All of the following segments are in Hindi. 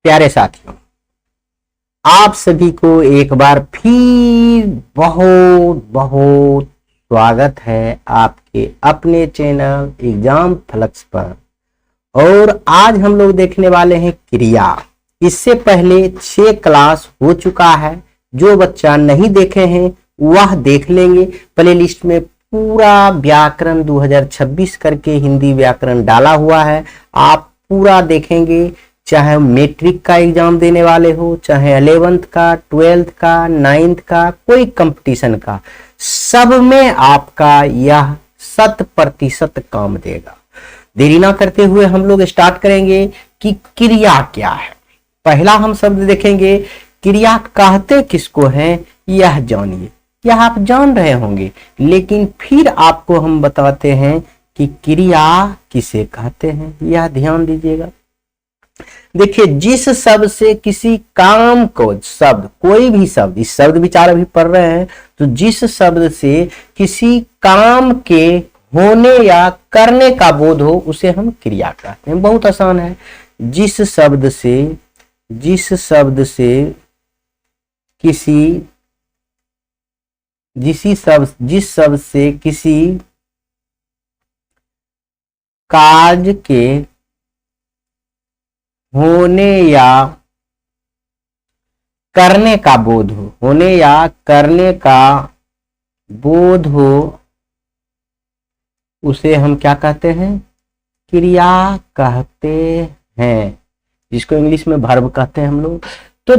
प्यारे साथियों, आप सभी को एक बार फिर बहुत बहुत स्वागत है आपके अपने चैनल एग्जाम फ्लक्स पर। और आज हम लोग देखने वाले हैं क्रिया। इससे पहले 6 क्लास हो चुका है, जो बच्चा नहीं देखे हैं वह देख लेंगे। प्लेलिस्ट में पूरा व्याकरण 2026 करके हिंदी व्याकरण डाला हुआ है, आप पूरा देखेंगे। चाहे मैट्रिक का एग्जाम देने वाले हो, चाहे 11th का, 12th का, 9th का, कोई कंपटीशन का, सब में आपका यह 100% काम देगा। देरी ना करते हुए हम लोग स्टार्ट करेंगे कि क्रिया क्या है। पहला हम शब्द देखेंगे, क्रिया कहते किसको हैं यह जानिए। यह आप जान रहे होंगे, लेकिन फिर आपको हम बताते हैं कि क्रिया किसे कहते हैं, यह ध्यान दीजिएगा। देखिए, जिस शब्द से किसी काम को, शब्द कोई भी शब्द, इस शब्द विचार अभी पढ़ रहे हैं, तो जिस शब्द से किसी काम के होने या करने का बोध हो उसे हम क्रिया कहते हैं। बहुत आसान है। जिस शब्द से जिस शब्द से किसी कार्य के होने या करने का बोध हो, होने या करने का बोध हो, उसे हम क्या कहते हैं, क्रिया कहते हैं, जिसको इंग्लिश में वर्ब कहते हैं हम लोग। तो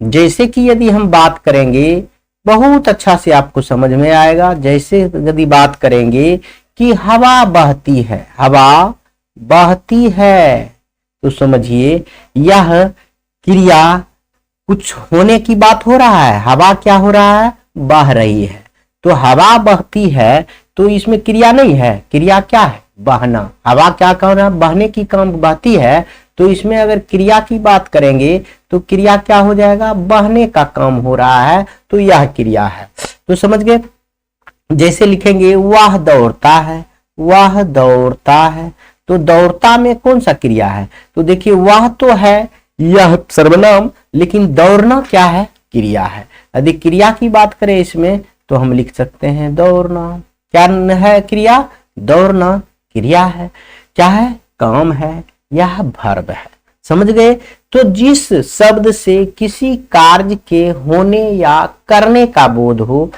जैसे कि यदि हम बात करेंगे, बहुत अच्छा से आपको समझ में आएगा। जैसे यदि बात करेंगे कि हवा बहती है, हवा बहती है, तो समझिए यह क्रिया कुछ होने की बात हो रहा है। हवा क्या हो रहा है, बह रही है। तो हवा बहती है तो इसमें क्रिया नहीं है। क्रिया क्या है, बहना। हवा क्या कर रहा है, बहने की काम, बहती है। तो इसमें अगर क्रिया की बात करेंगे तो क्रिया क्या हो जाएगा, बहने का काम हो रहा है, तो यह क्रिया है। तो समझ गए। जैसे लिखेंगे वह दौड़ता है, वह दौड़ता है, तो दौड़ता में कौन सा क्रिया है, तो देखिए वह तो है यह सर्वनाम, लेकिन दौड़ना क्या है, क्रिया है। यदि क्रिया की बात करें इसमें तो हम लिख सकते हैं दौड़ना। क्या है क्रिया, दौड़ना क्रिया है। क्या है, काम है, यह वर्ब है। समझ गए। तो जिस शब्द से किसी कार्य के होने या करने का बोध हो,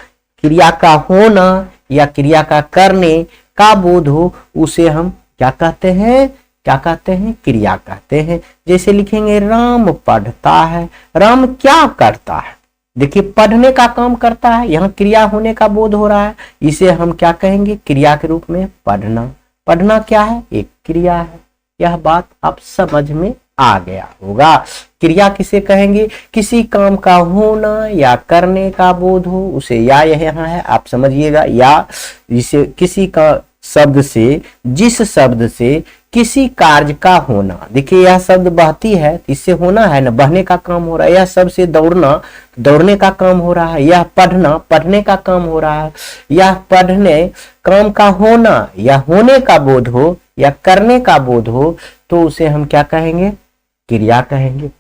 क्रिया का होना या क्रिया का करने का बोध हो, उसे हम क्या कहते हैं, क्या कहते हैं, क्रिया कहते हैं। जैसे लिखेंगे राम पढ़ता है। राम क्या करता है, देखिए पढ़ने का काम करता है, यहाँ क्रिया होने का बोध हो रहा है, इसे हम क्या कहेंगे, क्रिया के रूप में पढ़ना। पढ़ना क्या है, एक क्रिया है। यह बात आप समझ में आ गया होगा। क्रिया किसे कहेंगे, किसी काम का होना या करने का बोध हो, उसे या यहाँ है, आप समझिएगा। या जिसे किसी का शब्द से, जिस शब्द से किसी कार्य का होना, देखिए यह शब्द बहती है, इससे होना है ना, बहने का काम हो रहा है। यह शब्द से दौड़ना, दौड़ने का काम हो रहा है। यह पढ़ना, पढ़ने का काम हो रहा है। यह पढ़ने काम का होना या होने का बोध हो या करने का बोध हो, तो उसे हम क्या कहेंगे, क्रिया कहेंगे।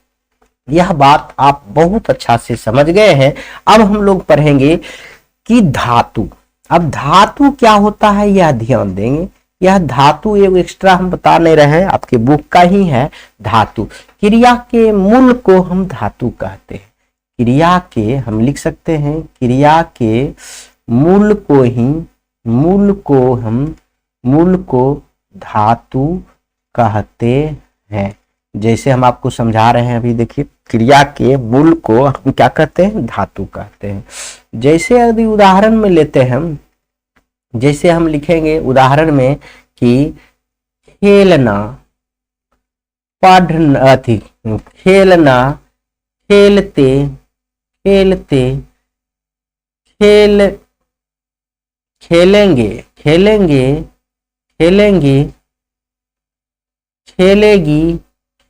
यह बात आप बहुत अच्छा से समझ गए हैं। अब हम लोग पढ़ेंगे कि धातु। अब धातु क्या होता है यह ध्यान देंगे। यह धातु एक एक्स्ट्रा हम बता नहीं रहे हैं, आपके बुक का ही है धातु। क्रिया के मूल को हम धातु कहते हैं। क्रिया के हम लिख सकते हैं, क्रिया के मूल को ही, मूल को धातु कहते हैं। जैसे हम आपको समझा रहे हैं अभी, देखिए क्रिया के मूल को हम क्या कहते हैं, धातु कहते हैं। जैसे यदि उदाहरण में लेते हैं हम, जैसे हम लिखेंगे उदाहरण में कि खेलना, पढ़ना, खेलना, खेलते, खेलते, खेलेंगे, खेलेंगे, खेलेंगे, खेलेगी,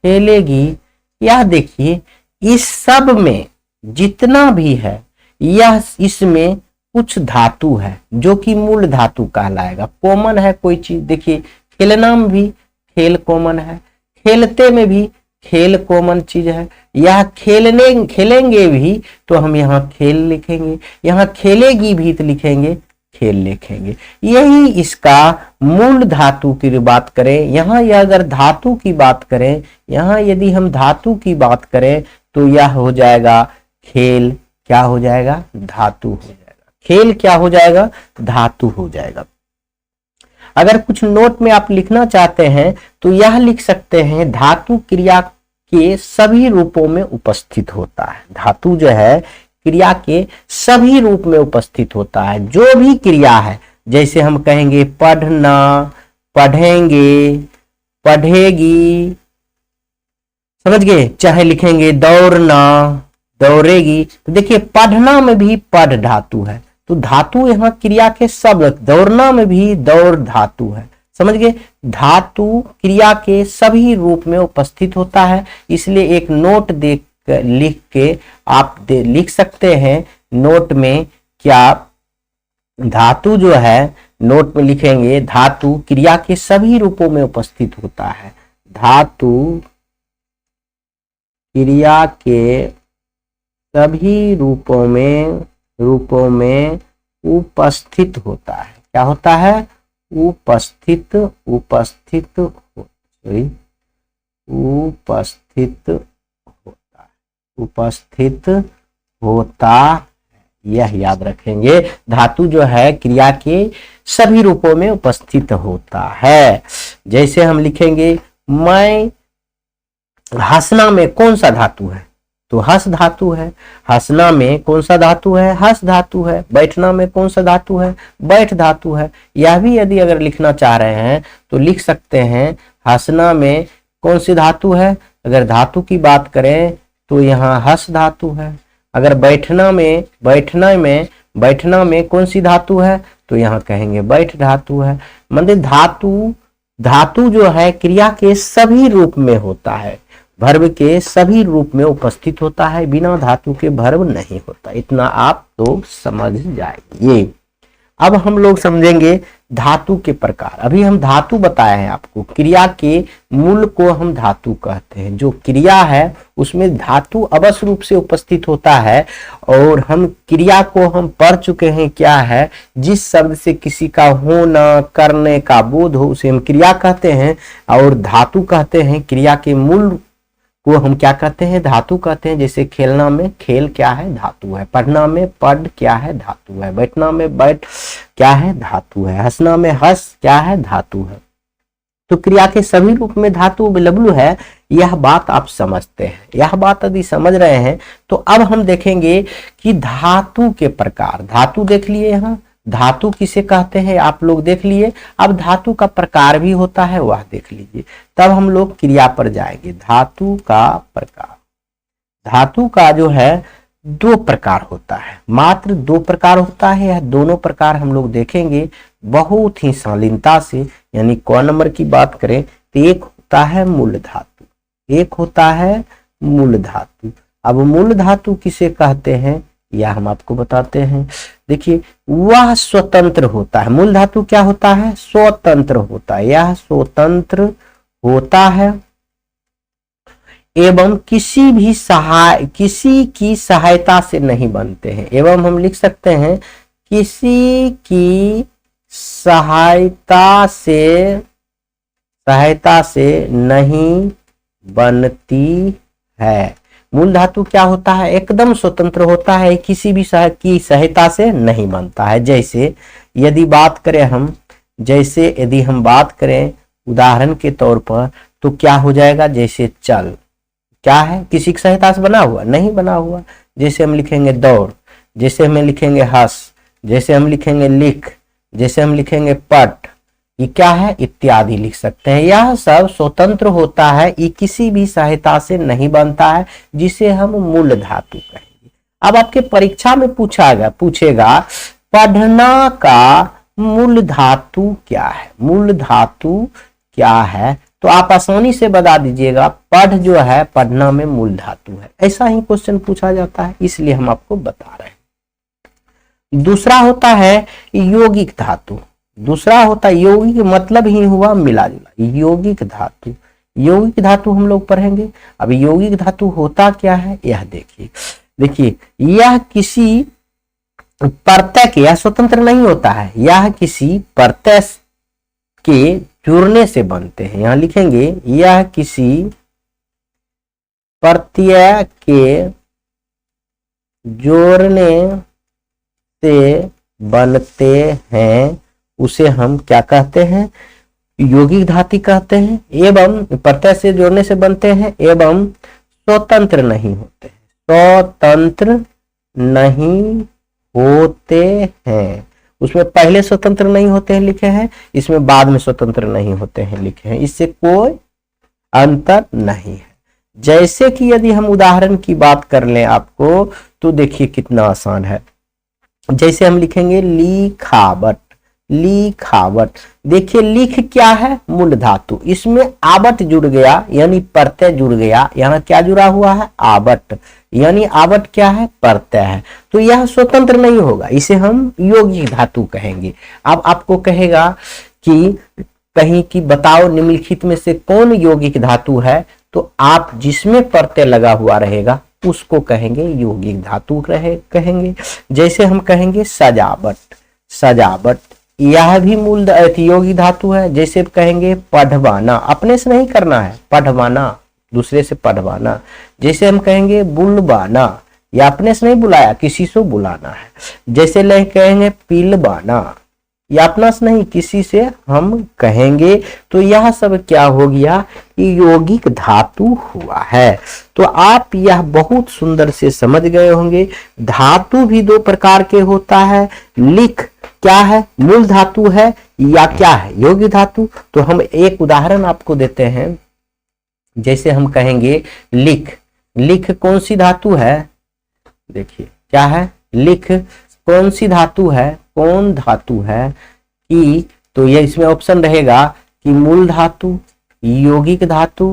खेलेगी। यह देखिए इस सब में जितना भी है, यह इसमें कुछ धातु है जो कि मूल धातु कहलाएगा। कॉमन है कोई चीज, देखिए खेलना में भी खेल कॉमन है, खेलते में भी खेल कॉमन चीज है। यह खेलेंगे भी तो हम यहाँ खेल लिखेंगे, यहाँ खेलेगी भी तो लिखेंगे खेल लिखेंगे। यही इसका मूल धातु की बात करें, यहाँ यह अगर धातु की बात करें, यहाँ यदि हम धातु की बात करें तो यह हो जाएगा खेल, क्या हो जाएगा, धातु हो जाएगा। खेल क्या हो जाएगा, धातु हो जाएगा। अगर कुछ नोट में आप लिखना चाहते हैं तो यह लिख सकते हैं धातु क्रिया के सभी रूपों में उपस्थित होता है। धातु जो है क्रिया के सभी रूप में उपस्थित होता है। जो भी क्रिया है, जैसे हम कहेंगे पढ़ना, पढ़ेंगे, पढ़ेगी, समझ गए, चाहे लिखेंगे दौड़ना, दौड़ेगी। तो देखिए पढ़ना में भी पढ़ धातु है, तो धातु यहाँ क्रिया के सब, दौड़ना में भी दौड़ धातु है, समझ गए। धातु क्रिया के सभी रूप में उपस्थित होता है, इसलिए एक नोट देख लिख के आप लिख सकते हैं नोट में क्या, धातु जो है नोट में लिखेंगे धातु क्रिया के सभी रूपों में उपस्थित होता है। धातु क्रिया के सभी रूपों में उपस्थित होता है। क्या होता है, उपस्थित होता है, यह याद रखेंगे। धातु जो है क्रिया के सभी रूपों में उपस्थित होता है। जैसे हम लिखेंगे मैं, हंसना में कौन सा धातु है, तो हस धातु है। हंसना में कौन सा धातु है, हस धातु है। बैठना में कौन सा धातु है, बैठ धातु है। यह भी यदि अगर लिखना चाह रहे हैं तो लिख सकते हैं हंसना में कौन सी धातु है, अगर धातु की बात करें तो यहाँ हस धातु है। अगर बैठना में कौन सी धातु है, तो यहाँ कहेंगे बैठ धातु है। मतलब धातु जो है क्रिया के सभी रूप में होता है, वर्ब के सभी रूप में उपस्थित होता है, बिना धातु के वर्ब नहीं होता। इतना आप लोग समझ जाइए। अब हम लोग समझेंगे धातु के प्रकार। अभी हम धातु बताए हैं आपको, क्रिया के मूल को हम धातु कहते हैं। जो क्रिया है उसमें धातु अवश्य रूप से उपस्थित होता है, और हम क्रिया को हम पढ़ चुके हैं क्या है, जिस शब्द से किसी का होना, करने का बोध हो उसे हम क्रिया कहते हैं, और धातु कहते हैं। क्रिया के मूल को हम क्या कहते हैं, धातु कहते हैं। जैसे खेलना में खेल क्या है, धातु है। पढ़ना में पढ़ क्या है, धातु है। बैठना में बैठ क्या है, धातु है। हंसना में हंस क्या है, धातु है। तो क्रिया के सभी रूप में धातु अवेलेबल है, यह बात आप समझते हैं। यह बात यदि समझ रहे हैं तो अब हम देखेंगे कि धातु के प्रकार। धातु देख लिए, यहाँ धातु किसे कहते हैं आप लोग देख लिए। अब धातु का प्रकार भी होता है, वह देख लीजिए। तब हम लोग क्रिया पर जाएंगे। धातु का प्रकार, धातु का जो है दो प्रकार होता है, मात्र दो प्रकार होता है। यह दोनों प्रकार हम लोग देखेंगे बहुत ही शालीनता से। यानी क नंबर की बात करें तो एक होता है मूल धातु, एक होता है मूल धातु। अब मूल धातु किसे कहते हैं यह हम आपको बताते हैं। देखिए वह स्वतंत्र होता है। मूल धातु क्या होता है, स्वतंत्र होता है। यह स्वतंत्र होता है एवं किसी की सहायता से नहीं बनते हैं। एवं हम लिख सकते हैं किसी की सहायता से नहीं बनती है। मूल धातु क्या होता है, एकदम स्वतंत्र होता है, किसी भी की सहायता से नहीं बनता है। जैसे यदि हम बात करें उदाहरण के तौर पर तो क्या हो जाएगा, जैसे चल क्या है, किसी की सहायता से बना हुआ, नहीं बना हुआ। जैसे हम लिखेंगे दौड़, जैसे हम लिखेंगे हंस, जैसे हम लिखेंगे लिख, जैसे हम लिखेंगे पट, ये क्या है, इत्यादि लिख सकते हैं। यह सब स्वतंत्र होता है, ये किसी भी सहायता से नहीं बनता है, जिसे हम मूल धातु कहेंगे। अब आपके परीक्षा में पूछेगा पढ़ना का मूल धातु क्या है, मूल धातु क्या है, तो आप आसानी से बता दीजिएगा पढ़ जो है पढ़ना में मूल धातु है। ऐसा ही क्वेश्चन पूछा जाता है, इसलिए हम आपको बता रहे हैं। दूसरा होता है यौगिक धातु। दूसरा होता है यौगिक, मतलब ही हुआ मिला जुला। यौगिक धातु, यौगिक धातु हम लोग पढ़ेंगे। अब यौगिक धातु होता क्या है यह देखिए। देखिए यह किसी प्रत्यय के, यह स्वतंत्र नहीं होता है, यह किसी प्रत्यय के जुड़ने से बनते हैं। यहां लिखेंगे यह किसी प्रत्यय के जोड़ने से बनते हैं, उसे हम क्या कहते हैं, यौगिक धातु कहते हैं। एवं प्रत्यय से जोड़ने से बनते हैं एवं स्वतंत्र नहीं होते, स्वतंत्र नहीं होते हैं। उसमें पहले स्वतंत्र नहीं होते हैं लिखे हैं, इसमें बाद में स्वतंत्र नहीं होते हैं लिखे हैं, इससे कोई अंतर नहीं है। जैसे कि यदि हम उदाहरण की बात कर लें आपको, तो देखिए कितना आसान है। जैसे हम लिखेंगे लिखावट, लिखावट। देखिए लिख क्या है, मूल धातु, इसमें आवट जुड़ गया यानी प्रत्यय जुड़ गया। यहाँ क्या जुड़ा हुआ है, आवट, यानी आवट क्या है, प्रत्यय है, तो यह स्वतंत्र नहीं होगा, इसे हम यौगिक धातु कहेंगे। अब आपको कहेगा कि कहीं की बताओ निम्नलिखित में से कौन यौगिक धातु है, तो आप जिसमें प्रत्यय लगा हुआ रहेगा उसको कहेंगे यौगिक धातु कहेंगे। जैसे हम कहेंगे सजावट, सजावट, यह भी मूल यौगिक धातु है। जैसे कहेंगे पढ़वाना, अपने से नहीं करना है, पढ़वाना, दूसरे से पढ़वाना। जैसे हम कहेंगे बुलवाना, या अपने से नहीं बुलाया, किसी से बुलाना है। जैसे कहेंगे पिलवाना, या अपना से नहीं किसी से हम कहेंगे, तो यह सब क्या हो गया, यौगिक धातु हुआ है। तो आप यह बहुत सुंदर से समझ गए होंगे। धातु भी दो प्रकार के होता है, लिख क्या है, मूल धातु है या क्या है, यौगिक धातु। तो हम एक उदाहरण आपको देते हैं। जैसे हम कहेंगे लिख, लिख कौन सी धातु है, देखिए क्या है, लिख कौन सी धातु है, कौन धातु है कि, तो ये इसमें ऑप्शन रहेगा कि मूल धातु, यौगिक धातु,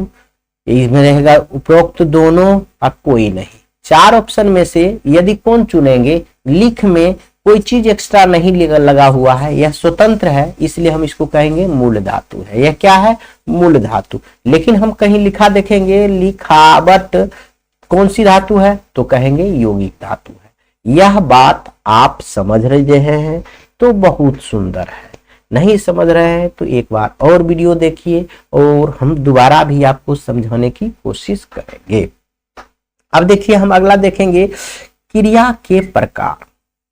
इसमें रहेगा उपरोक्त दोनों और कोई नहीं। चार ऑप्शन में से यदि कौन चुनेंगे, लिख में कोई चीज एक्स्ट्रा नहीं लगा हुआ है, यह स्वतंत्र है, इसलिए हम इसको कहेंगे मूल धातु है। यह क्या है, मूल धातु। लेकिन हम कहीं लिखा देखेंगे लिखावट कौन सी धातु है, तो कहेंगे यौगिक धातु है। यह बात आप समझ रहे हैं तो बहुत सुंदर है, नहीं समझ रहे हैं तो एक बार और वीडियो देखिए और हम दोबारा भी आपको समझाने की कोशिश करेंगे। अब देखिए हम अगला देखेंगे क्रिया के प्रकार।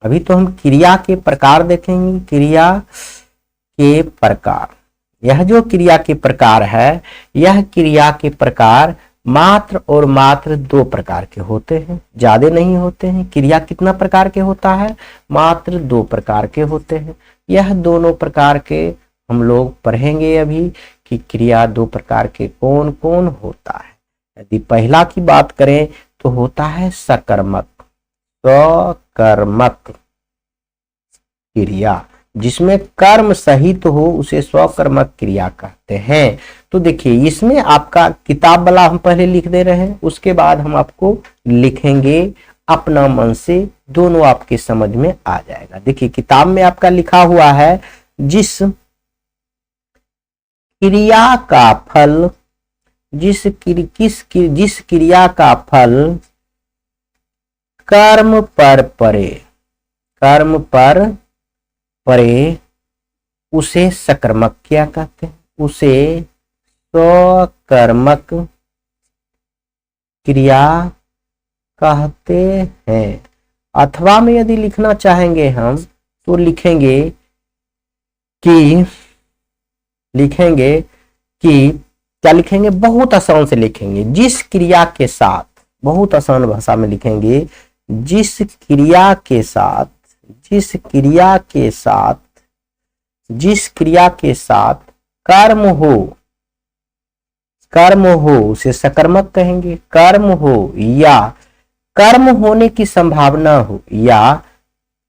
अभी तो हम क्रिया के प्रकार देखेंगे, क्रिया के प्रकार। यह जो क्रिया के प्रकार है, यह क्रिया के प्रकार मात्र और मात्र दो प्रकार के होते हैं, ज्यादा नहीं होते हैं। क्रिया कितना प्रकार के होता है, मात्र दो प्रकार के होते हैं। यह दोनों प्रकार के हम लोग पढ़ेंगे अभी कि क्रिया दो प्रकार के कौन कौन होता है। यदि पहला की बात करें तो होता है सकर्मक, स्वकर्मक क्रिया, जिसमें कर्म सहित हो उसे स्वकर्मक क्रिया कहते हैं। तो देखिए इसमें आपका किताब वाला हम पहले लिख दे रहे हैं, उसके बाद हम आपको लिखेंगे अपना मन से, दोनों आपके समझ में आ जाएगा। देखिए किताब में आपका लिखा हुआ है जिस क्रिया का फल, जिस क्रिया का फल कर्म पर पड़े, कर्म पर परे उसे सकर्मक क्या कहते हैं, उसे स्वकर्मक क्रिया कहते हैं। अथवा में यदि लिखना चाहेंगे हम तो लिखेंगे कि क्या लिखेंगे, बहुत आसान से लिखेंगे, जिस क्रिया के साथ, बहुत आसान भाषा में लिखेंगे, जिस क्रिया के साथ, जिस क्रिया के साथ, जिस क्रिया के साथ कर्म हो, कर्म हो उसे सकर्मक कहेंगे। कर्म हो या कर्म होने की संभावना हो, या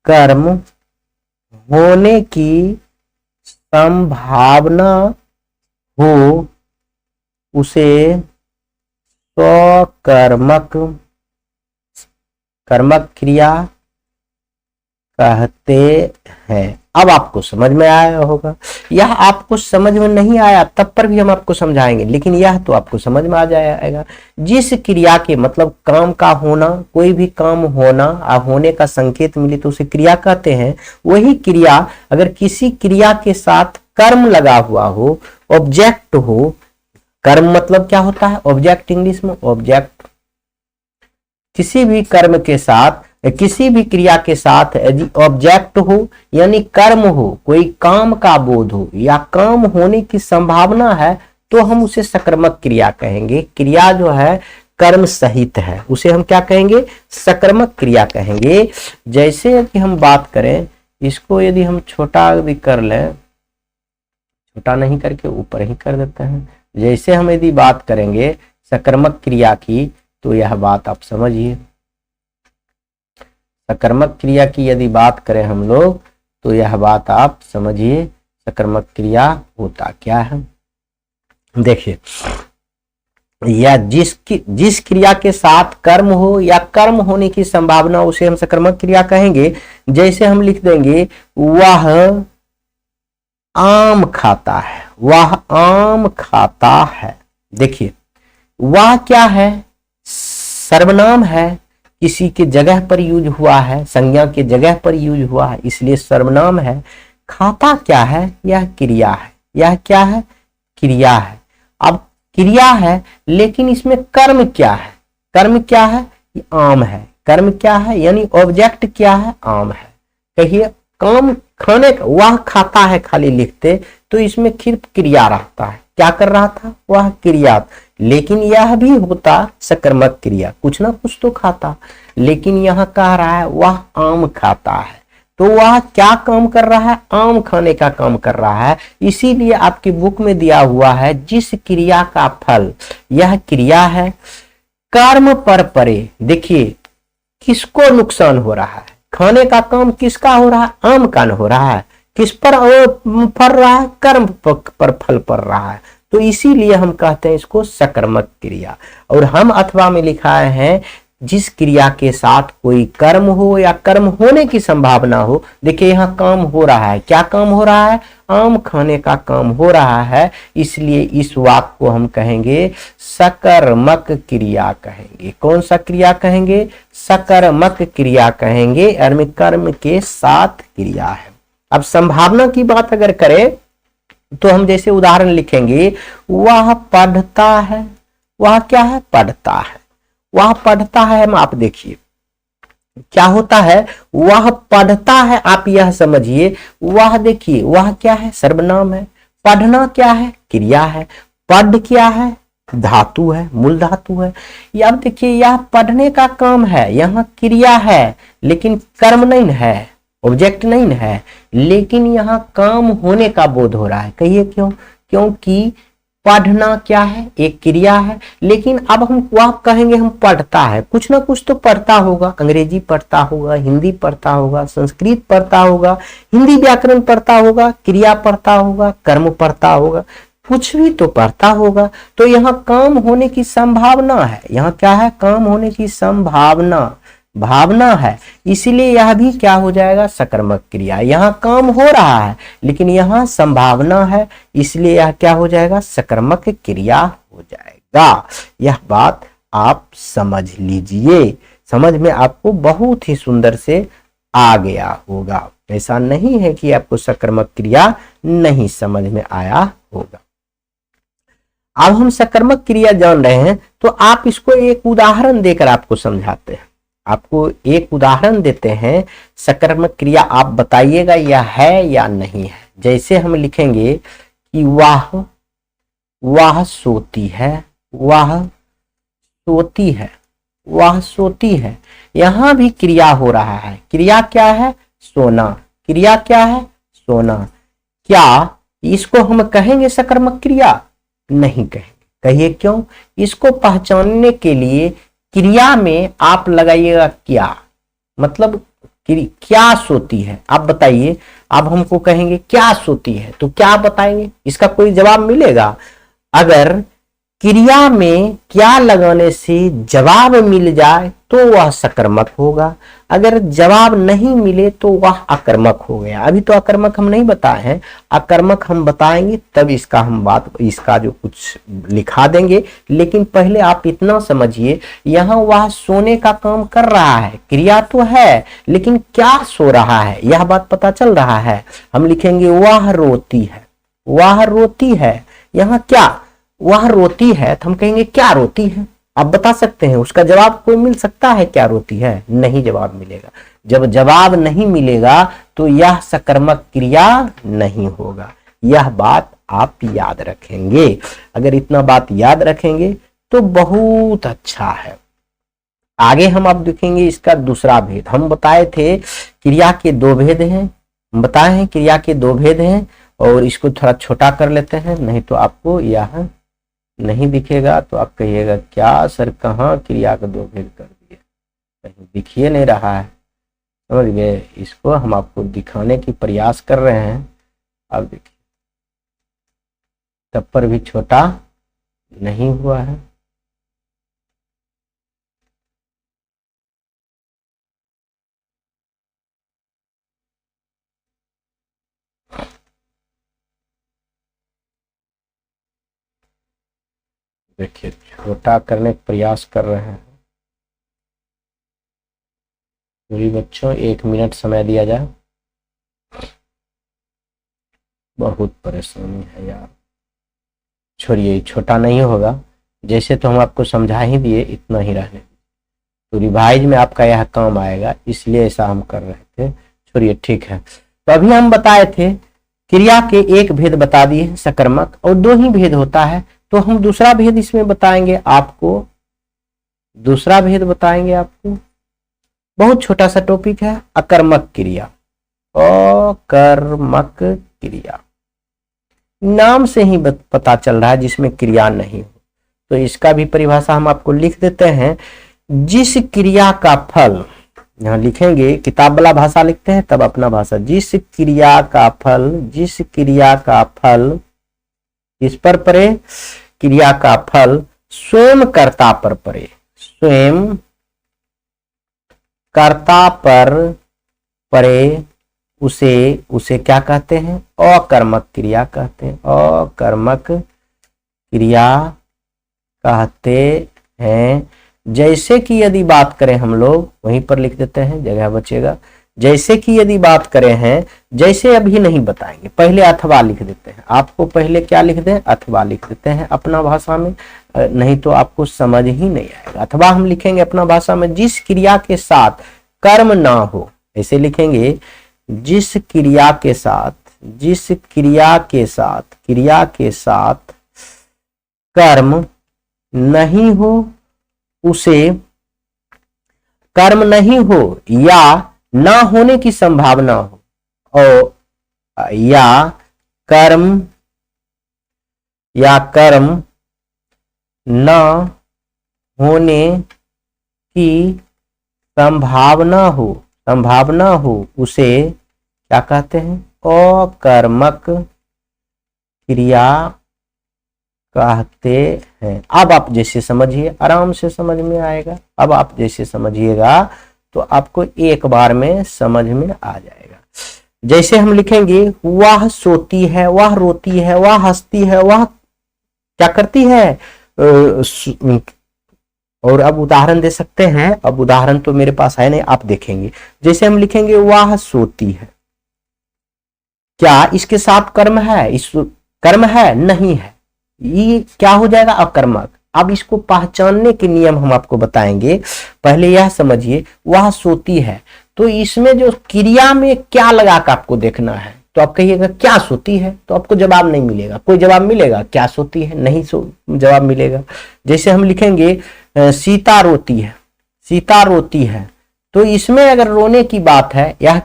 कर्म होने की संभावना हो उसे स्वकर्मक कर्मक क्रिया कहते हैं। अब आपको समझ में आया होगा। यह आपको समझ में नहीं आया तब पर भी हम आपको समझाएंगे, लेकिन यह तो आपको समझ में आ जाएगा। जिस क्रिया के मतलब काम का होना, कोई भी काम होना होने का संकेत मिले तो उसे क्रिया कहते हैं। वही क्रिया अगर किसी क्रिया के साथ कर्म लगा हुआ हो, ऑब्जेक्ट हो, कर्म मतलब क्या होता है, ऑब्जेक्ट, इंग्लिश में ऑब्जेक्ट। किसी भी कर्म के साथ, किसी भी क्रिया के साथ यदि ऑब्जेक्ट हो यानी कर्म हो, कोई काम का बोध हो या काम होने की संभावना है, तो हम उसे सकर्मक क्रिया कहेंगे। क्रिया जो है कर्म सहित है, उसे हम क्या कहेंगे, सकर्मक क्रिया कहेंगे। जैसे कि हम बात करें, इसको यदि हम छोटा भी कर लें, छोटा नहीं करके ऊपर ही कर देते हैं। जैसे हम यदि बात करेंगे सकर्मक क्रिया की, तो यह बात आप समझिए। सकर्मक क्रिया की यदि बात करें हम लोग, तो यह बात आप समझिए, सकर्मक क्रिया होता क्या है। देखिए, या जिस क्रिया के साथ कर्म हो या कर्म होने की संभावना, उसे हम सकर्मक क्रिया कहेंगे। जैसे हम लिख देंगे, वह आम खाता है, वह आम खाता है। देखिए, वह क्या है, सर्वनाम है, किसी के जगह पर यूज हुआ है, संज्ञा के जगह पर यूज हुआ है, इसलिए सर्वनाम है। खाता क्या है, यह क्रिया है। यह क्या है, क्रिया है। अब क्रिया है, लेकिन इसमें कर्म क्या है, कर्म क्या है, आम है। कर्म क्या है यानी ऑब्जेक्ट क्या है, आम है। कहिए, काम खाने का, वह खाता है खाली लिखते तो इसमें सिर्फ क्रिया रहता है। क्या कर रहा था, वह क्रिया। लेकिन यह भी होता सकर्मक क्रिया, कुछ ना कुछ तो खाता। लेकिन यह कह रहा है वह आम खाता है, तो वह क्या काम कर रहा है, आम खाने का काम कर रहा है। इसीलिए आपकी बुक में दिया हुआ है, जिस क्रिया का फल, यह क्रिया है, कर्म पर परे। देखिए, किसको नुकसान हो रहा है, खाने का काम किसका हो रहा है, आम का हो रहा है। किस पर फल रहा है, कर्म पर फल पड़ रहा है। तो इसीलिए हम कहते हैं इसको सकर्मक क्रिया। और हम अथवा में लिखाए हैं, जिस क्रिया के साथ कोई कर्म हो या कर्म होने की संभावना हो। देखिए, यहाँ काम हो रहा है, क्या काम हो रहा है, आम खाने का काम हो रहा है। इसलिए इस वाक्य को हम कहेंगे सकर्मक क्रिया कहेंगे। कौन सा क्रिया कहेंगे, सकर्मक क्रिया कहेंगे। कर्म के साथ क्रिया है। अब संभावना की बात अगर करें तो हम जैसे उदाहरण लिखेंगे, वह पढ़ता है, वह क्या है, पढ़ता है, वह पढ़ता है। हम आप देखिए क्या होता है, वह पढ़ता है, आप यह समझिए। वह देखिए, वह क्या है, सर्वनाम है। पढ़ना क्या है, क्रिया है। पढ़ क्या है, धातु है, मूल धातु है। या अब देखिए, यह पढ़ने का काम है, यहाँ क्रिया है लेकिन कर्म नहीं है, ऑब्जेक्ट नहीं है। लेकिन यहाँ काम होने का बोध हो रहा है। कहिए क्यों, क्योंकि पढ़ना क्या है, एक क्रिया है। लेकिन अब हम वह कहेंगे हम पढ़ता है, कुछ ना कुछ तो पढ़ता होगा, अंग्रेजी पढ़ता होगा, हिंदी पढ़ता होगा, संस्कृत पढ़ता होगा, हिंदी व्याकरण पढ़ता होगा, क्रिया पढ़ता होगा, कर्म पढ़ता होगा, कुछ भी तो पढ़ता होगा। तो यहाँ काम होने की संभावना है। यहाँ क्या है, काम होने की संभावना, भावना है। इसीलिए यह भी क्या हो जाएगा, सकर्मक क्रिया। यहाँ काम हो रहा है लेकिन यहाँ संभावना है, इसलिए यह क्या हो जाएगा, सकर्मक क्रिया हो जाएगा। यह बात आप समझ लीजिए। समझ में आपको बहुत ही सुंदर से आ गया होगा। ऐसा नहीं है कि आपको सकर्मक क्रिया नहीं समझ में आया होगा। अब हम सकर्मक क्रिया जान रहे हैं, तो आप इसको एक उदाहरण देकर आपको समझाते हैं। आपको एक उदाहरण देते हैं, सकर्मक क्रिया आप बताइएगा यह है या नहीं है। जैसे हम लिखेंगे कि वह सोती है, वह सोती है, वह सोती है। यहां भी क्रिया हो रहा है। क्रिया क्या है, सोना। क्रिया क्या है, सोना। क्या इसको हम कहेंगे सकर्मक क्रिया, नहीं कहेंगे। कहिए क्यों, इसको पहचानने के लिए क्रिया में आप लगाइएगा क्या, मतलब क्या सोती है, आप बताइए। अब हमको कहेंगे क्या सोती है, तो क्या बताएंगे, इसका कोई जवाब मिलेगा। अगर क्रिया में क्या लगाने से जवाब मिल जाए तो वह सकर्मक होगा, अगर जवाब नहीं मिले तो वह अकर्मक हो गया। अभी तो अकर्मक हम नहीं बताए हैं, अकर्मक हम बताएंगे तब इसका हम बात, इसका जो कुछ लिखा देंगे। लेकिन पहले आप इतना समझिए, यहाँ वह सोने का काम कर रहा है, क्रिया तो है लेकिन क्या सो रहा है यह बात पता चल रहा है। हम लिखेंगे वह रोती है, वह रोती है। यहाँ क्या, वह रोती है तो हम कहेंगे क्या रोती है। आप बता सकते हैं, उसका जवाब कोई मिल सकता है क्या रोती है? नहीं जवाब मिलेगा। जब जवाब नहीं मिलेगा तो यह सकर्मक क्रिया नहीं होगा। यह बात आप याद रखेंगे। अगर इतना बात याद रखेंगे तो बहुत अच्छा है। आगे हम अब देखेंगे इसका दूसरा भेद। हम बताए थे क्रिया के दो भेद हैं, हम बताए हैं क्रिया के दो भेद हैं। और इसको थोड़ा छोटा कर लेते हैं, नहीं तो आपको यह नहीं दिखेगा तो आप कहिएगा क्या सर कहाँ क्रिया का दो भेद कर दिए, कहीं दिखिए नहीं रहा है। समझ गए? इसको हम आपको दिखाने की प्रयास कर रहे हैं। अब देखिए तब पर भी छोटा नहीं हुआ है। देखिए छोटा करने का प्रयास कर रहे हैं। पूरी बच्चों 1 मिनट समय दिया जाए। बहुत परेशानी है यार, छोड़िए छोटा नहीं होगा। जैसे तो हम आपको समझा ही दिए, इतना ही रहने तो रिवाइज में आपका यह काम आएगा, इसलिए ऐसा हम कर रहे थे। छोड़िए ठीक है। तो अभी हम बताए थे क्रिया के एक भेद बता दिए सकर्मक, और दो ही भेद होता है। तो हम दूसरा भेद इसमें बताएंगे आपको, दूसरा भेद बताएंगे आपको। बहुत छोटा सा टॉपिक है, अकर्मक क्रिया। अकर्मक क्रिया नाम से ही पता चल रहा है जिसमें क्रिया नहीं हो। तो इसका भी परिभाषा हम आपको लिख देते हैं। जिस क्रिया का फल, यहां लिखेंगे, किताब वाला भाषा लिखते हैं तब अपना भाषा। जिस क्रिया का फल, जिस क्रिया का फल किस पर पड़े? क्रिया का फल स्वयं कर्ता पर पड़े, स्वयं कर्ता पर पड़े, उसे क्या कहते हैं? अकर्मक क्रिया कहते हैं। अकर्मक क्रिया कहते हैं। जैसे कि यदि बात करें हम लोग, वहीं पर लिख देते हैं, जगह बचेगा। जैसे कि यदि बात करें हैं, जैसे अभी नहीं बताएंगे, पहले अथवा लिख देते हैं। आपको पहले क्या लिख दें? अथवा लिख देते हैं अपना भाषा में, नहीं तो आपको समझ ही नहीं आएगा। अथवा हम लिखेंगे अपना भाषा में, जिस क्रिया के साथ कर्म ना हो, ऐसे लिखेंगे। जिस क्रिया के साथ, जिस क्रिया के साथ, क्रिया के साथ कर्म नहीं हो, उसे कर्म नहीं हो या ना होने की संभावना हो, और या कर्म ना होने की संभावना हो, उसे क्या कहते हैं? अकर्मक क्रिया कहते हैं। अब आप जैसे समझिए, आराम से समझ में आएगा। अब आप जैसे समझिएगा तो आपको एक बार में समझ में आ जाएगा। जैसे हम लिखेंगे, वह सोती है, वह रोती है, वह हंसती है, वह क्या करती है? और अब उदाहरण दे सकते हैं। अब उदाहरण तो मेरे पास है नहीं, आप देखेंगे। जैसे हम लिखेंगे, वह सोती है, क्या इसके साथ कर्म है? इस कर्म है? नहीं है। ये क्या हो जाएगा? अकर्मक। अब इसको पहचानने के नियम हम आपको बताएंगे। पहले यह समझिए, वह सोती है, तो इसमें जो क्रिया में क्या लगा कर आपको देखना है। तो आप कहिएगा क्या सोती है, तो आपको जवाब नहीं मिलेगा। कोई जवाब मिलेगा? क्या सोती है? नहीं जवाब मिलेगा। जैसे हम लिखेंगे, सीता रोती है, सीता रोती है, तो इसमें अगर रोने की बात है, यह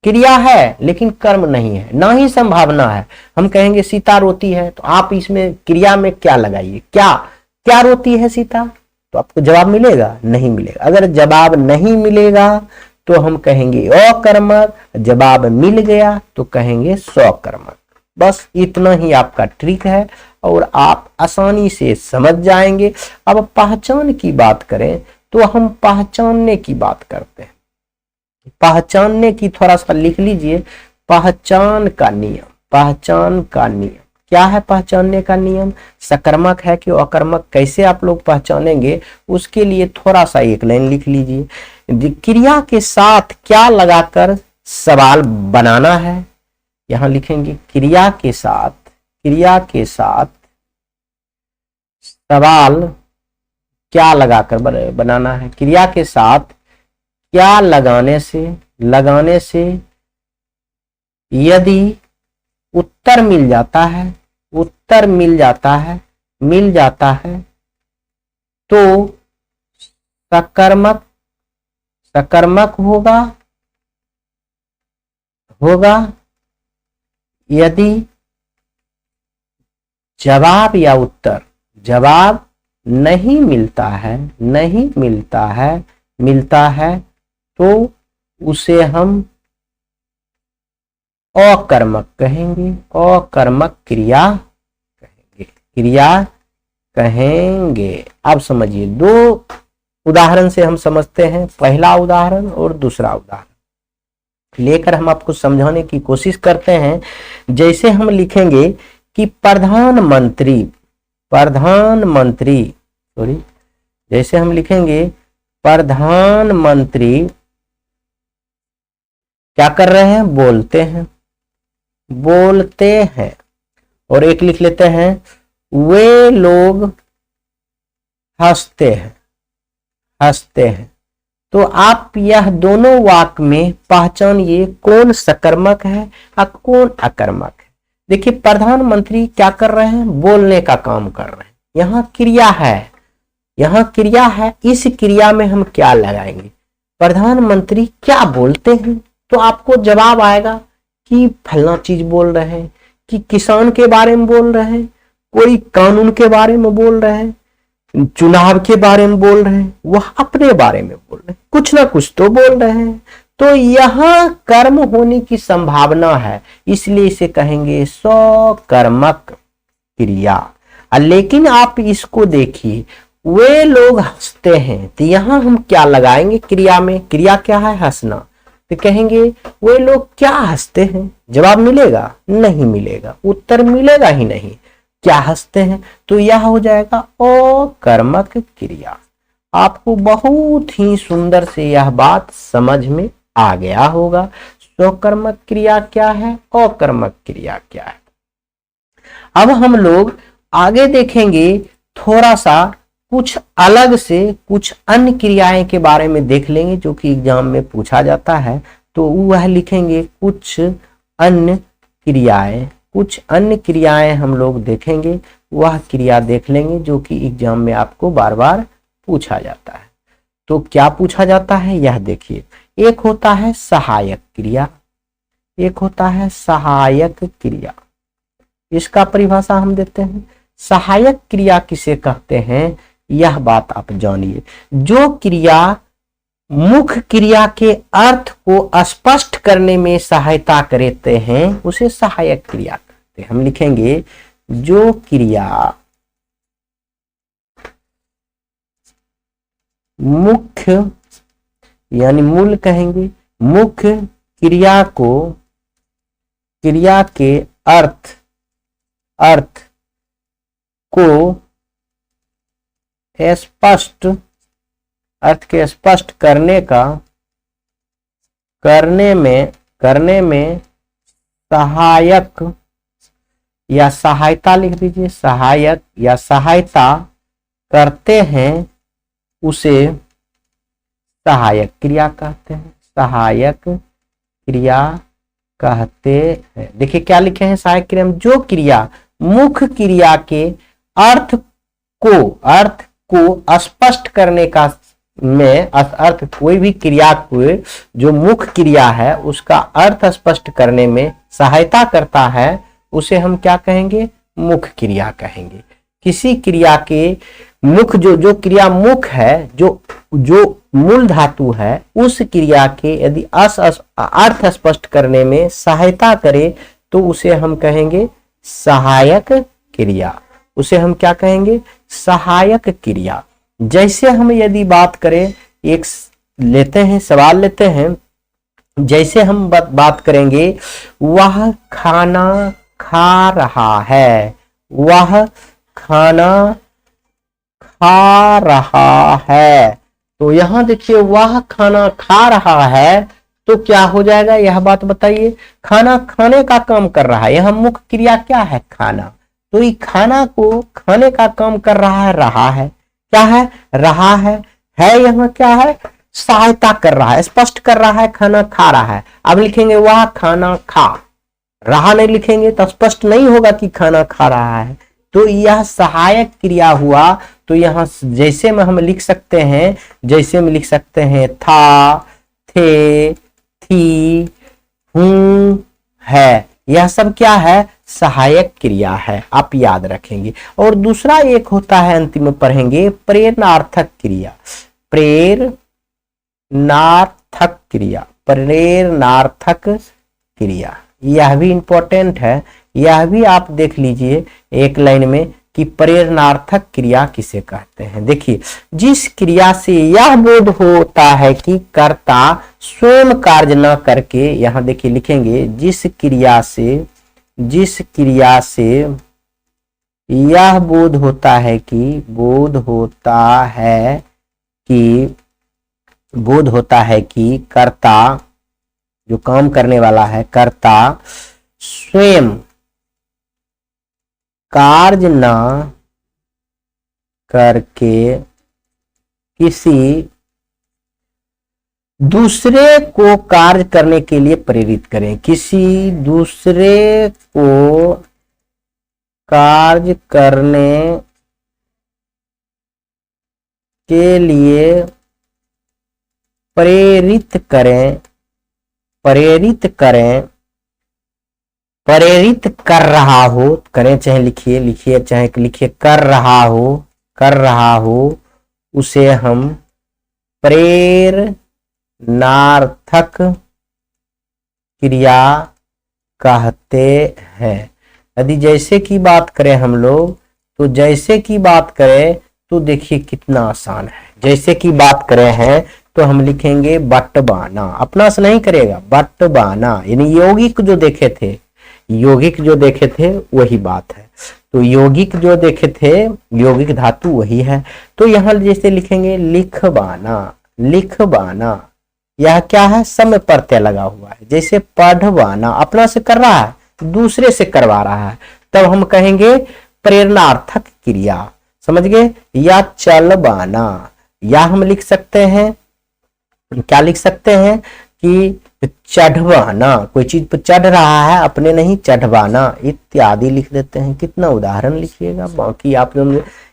क्रिया है लेकिन कर्म नहीं है, ना ही संभावना है। हम कहेंगे सीता रोती है, तो आप इसमें क्रिया में क्या लगाइए? क्या रोती है सीता? तो आपको जवाब मिलेगा? नहीं मिलेगा। अगर जवाब नहीं मिलेगा तो हम कहेंगे अकर्मक, जवाब मिल गया तो कहेंगे स्वकर्मक। बस इतना ही आपका ट्रिक है और आप आसानी से समझ जाएंगे। अब पहचान की बात करें तो हम पहचानने की बात करते हैं। पहचानने की थोड़ा सा लिख लीजिए, पहचान का नियम। पहचान का नियम क्या है? पहचानने का नियम सकर्मक है कि अकर्मक, कैसे आप लोग पहचानेंगे उसके लिए थोड़ा सा एक लाइन लिख लीजिए। क्रिया के साथ क्या लगाकर सवाल बनाना है, यहां लिखेंगे क्रिया के साथ सवाल क्या लगाकर बनाना है। क्रिया के साथ क्या लगाने से यदि उत्तर मिल जाता है तो सकर्मक होगा। यदि जवाब या उत्तर नहीं मिलता है तो उसे हम अकर्मक कहेंगे, अकर्मक क्रिया कहेंगे। अब समझिए, दो उदाहरण से हम समझते हैं, पहला उदाहरण और दूसरा उदाहरण लेकर हम आपको समझाने की कोशिश करते हैं। जैसे हम लिखेंगे कि जैसे हम लिखेंगे प्रधानमंत्री क्या कर रहे हैं? बोलते हैं। और एक लिख लेते हैं, वे लोग हंसते हैं। तो आप यह दोनों वाक्य में पहचानिए कौन सकर्मक है और कौन अकर्मक है। देखिए, प्रधानमंत्री क्या कर रहे हैं? बोलने का काम कर रहे हैं। यहाँ क्रिया है, इस क्रिया में हम क्या लगाएंगे? प्रधानमंत्री क्या बोलते हैं, तो आपको जवाब आएगा कि फलना चीज बोल रहे हैं, कि किसान के बारे में बोल रहे हैं, कोई कानून के बारे में बोल रहे हैं, चुनाव के बारे में बोल रहे हैं, वह अपने बारे में बोल रहे हैं, कुछ ना कुछ तो बोल रहे हैं। तो यहां कर्म होने की संभावना है, इसलिए इसे कहेंगे सकर्मक क्रिया। लेकिन आप इसको देखिए, वे लोग हंसते हैं, तो यहां हम क्या लगाएंगे? क्रिया में, क्रिया क्या है? हंसना। तो कहेंगे वे लोग क्या हंसते हैं? जवाब मिलेगा? नहीं मिलेगा, उत्तर मिलेगा ही नहीं। क्या हंसते हैं? तो यह हो जाएगा अकर्मक क्रिया। आपको बहुत ही सुंदर से यह बात समझ में आ गया होगा। स्वकर्मक क्रिया क्या है, अकर्मक क्रिया क्या है। अब हम लोग आगे देखेंगे, थोड़ा सा कुछ अलग से कुछ अन्य क्रियाएं के बारे में देख लेंगे जो कि एग्जाम में पूछा जाता है। तो वह लिखेंगे कुछ अन्य क्रियाएं हम लोग देखेंगे, वह क्रिया देख लेंगे जो कि एग्जाम में आपको बार बार पूछा जाता है। तो क्या पूछा जाता है यह देखिए। एक होता है सहायक क्रिया, इसका परिभाषा हम देते हैं। सहायक क्रिया किसे कहते हैं, यह बात आप जानिए। जो क्रिया मुख्य क्रिया के अर्थ को स्पष्ट करने में सहायता करते हैं उसे सहायक क्रिया कहते हैं। हम लिखेंगे जो क्रिया मुख्य यानी मूल कहेंगे, मुख्य क्रिया के अर्थ को स्पष्ट करने में सहायक या सहायता लिख दीजिए, सहायक या सहायता करते हैं उसे सहायक क्रिया कहते हैं। सहायक क्रिया कहते हैं। देखिए क्या लिखे हैं सहायक क्रिया में, जो क्रिया मुख्य क्रिया के अर्थ को स्पष्ट करने का में अर्थ, कोई भी क्रिया को जो मुख्य क्रिया है उसका अर्थ स्पष्ट करने में सहायता करता है उसे हम क्या कहेंगे, मुख्य क्रिया कहेंगे। किसी क्रिया के मुख्य जो क्रिया मुख्य है, जो मूल धातु है, उस क्रिया के यदि अर्थ स्पष्ट करने में सहायता करे तो उसे हम कहेंगे सहायक क्रिया। उसे हम क्या कहेंगे, सहायक क्रिया। जैसे हम यदि बात करें, एक लेते हैं, सवाल लेते हैं, जैसे हम बात करेंगे, वह खाना खा रहा है, वह खाना खा रहा है। तो यहां देखिए, वह खाना खा रहा है, तो क्या हो जाएगा, यह बात बताइए। खाना खाने का काम कर रहा है, यहां मुख्य क्रिया क्या है, खाना। तो ये खाना को खाने का काम कर रहा है क्या है, रहा है यहाँ क्या है, सहायता कर रहा है, स्पष्ट कर रहा है, खाना खा रहा है। अब लिखेंगे वह खाना खा रहा, नहीं लिखेंगे तो स्पष्ट नहीं होगा कि खाना खा रहा है। तो यह सहायक क्रिया हुआ। तो यहां जैसे में हम लिख सकते हैं, जैसे में लिख सकते हैं था, थे, थी, हूं, है, यह सब क्या है, सहायक क्रिया है, आप याद रखेंगे। और दूसरा एक होता है, अंतिम में पढ़ेंगे, प्रेरणार्थक क्रिया। प्रेरणार्थक क्रिया, प्रेरणार्थक क्रिया, यह भी इंपॉर्टेंट है। यह भी आप देख लीजिए एक लाइन में कि प्रेरणार्थक क्रिया किसे कहते हैं। देखिए, जिस क्रिया से यह बोध होता है कि कर्ता स्वयं कार्य न करके, यहां देखिए लिखेंगे, जिस क्रिया से यह बोध होता है कि कर्ता, जो काम करने वाला है, कर्ता स्वयं कार्य न करके किसी दूसरे को कार्य करने के लिए प्रेरित करें, किसी दूसरे को कार्य करने के लिए प्रेरित कर रहा हो, करें चाहे लिखिए चाहे लिखिए कर रहा हो, उसे हम प्रेरणार्थक क्रिया कहते हैं। यदि जैसे की बात करें हम लोग, तो जैसे की बात करें तो देखिए कितना आसान है। जैसे की बात करें हैं तो हम लिखेंगे बटवाना, अपना से नहीं करेगा, बटवाना, यानी यौगिक जो देखे थे वही बात है। तो यौगिक जो देखे थे, यौगिक धातु वही है। तो यहां जैसे लिखेंगे लिखवाना, यह क्या है, समय प्रत्यय लगा हुआ है। जैसे पढ़वाना, अपना से कर रहा है, दूसरे से करवा रहा है, तब हम कहेंगे प्रेरणार्थक क्रिया, समझ गए। या चलवाना, या हम लिख सकते हैं, क्या लिख सकते हैं कि चढ़वाना, कोई चीज पर चढ़ रहा है, अपने नहीं, चढ़वाना इत्यादि लिख देते हैं। कितना उदाहरण लिखिएगा, बाकी आप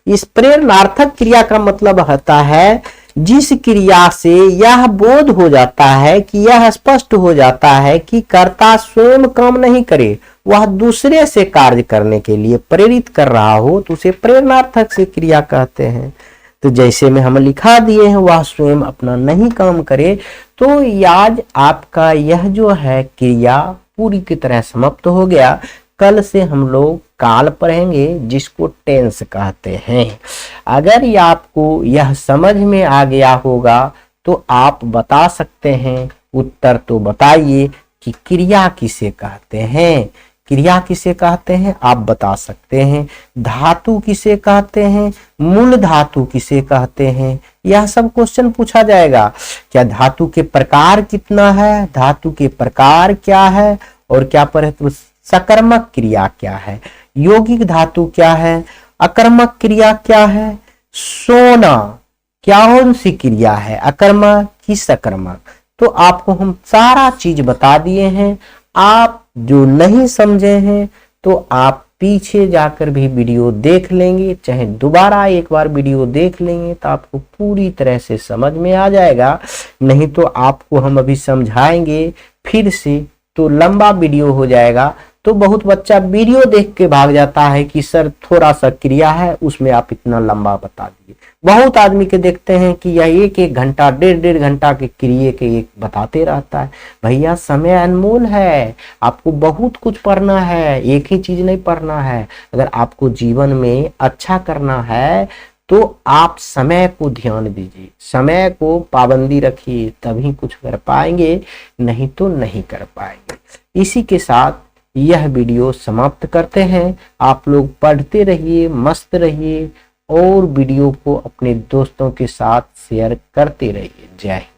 इस प्रेरणार्थक क्रिया का मतलब होता है जिस क्रिया से यह बोध हो जाता है कि यह स्पष्ट हो जाता है कि कर्ता स्वयं काम नहीं करे, वह दूसरे से कार्य करने के लिए प्रेरित कर रहा हो, तो उसे प्रेरणार्थक से क्रिया कहते हैं। तो जैसे में हम लिखा दिए हैं, वह स्वयं अपना नहीं काम करे। तो आज आपका यह जो है क्रिया पूरी की तरह समाप्त हो गया। कल से हम लोग काल पढ़ेंगे, जिसको टेंस कहते हैं। अगर ये आपको यह समझ में आ गया होगा तो आप बता सकते हैं, उत्तर तो बताइए कि क्रिया किसे कहते हैं। क्रिया किसे कहते हैं आप बता सकते हैं। धातु किसे कहते हैं, मूल धातु किसे कहते हैं, यह सब क्वेश्चन पूछा जाएगा। क्या धातु के प्रकार कितना है, धातु के प्रकार क्या है, और क्या पर है, तो सकर्मक क्रिया क्या है, यौगिक धातु क्या है, अकर्मक क्रिया क्या है, सोना कौन सी क्रिया है, अकर्मक की सकर्मक। तो आपको हम सारा चीज बता दिए हैं। आप जो नहीं समझे हैं तो आप पीछे जाकर भी वीडियो देख लेंगे, चाहे दोबारा एक बार वीडियो देख लेंगे तो आपको पूरी तरह से समझ में आ जाएगा। नहीं तो आपको हम अभी समझाएंगे फिर से तो लंबा वीडियो हो जाएगा, तो बहुत बच्चा वीडियो देख के भाग जाता है कि सर थोड़ा सा क्रिया है उसमें आप इतना लंबा बता दिए। बहुत आदमी के देखते हैं कि यह एक एक घंटा 1.5 घंटा के क्रिया के एक बताते रहता है। भैया समय अनमोल है, आपको बहुत कुछ पढ़ना है, एक ही चीज नहीं पढ़ना है। अगर आपको जीवन में अच्छा करना है तो आप समय को ध्यान दीजिए, समय को पाबंदी रखिए, तभी कुछ कर पाएंगे, नहीं तो नहीं कर पाएंगे। इसी के साथ यह वीडियो समाप्त करते हैं। आप लोग पढ़ते रहिए, मस्त रहिए और वीडियो को अपने दोस्तों के साथ शेयर करते रहिए। जय हिंद।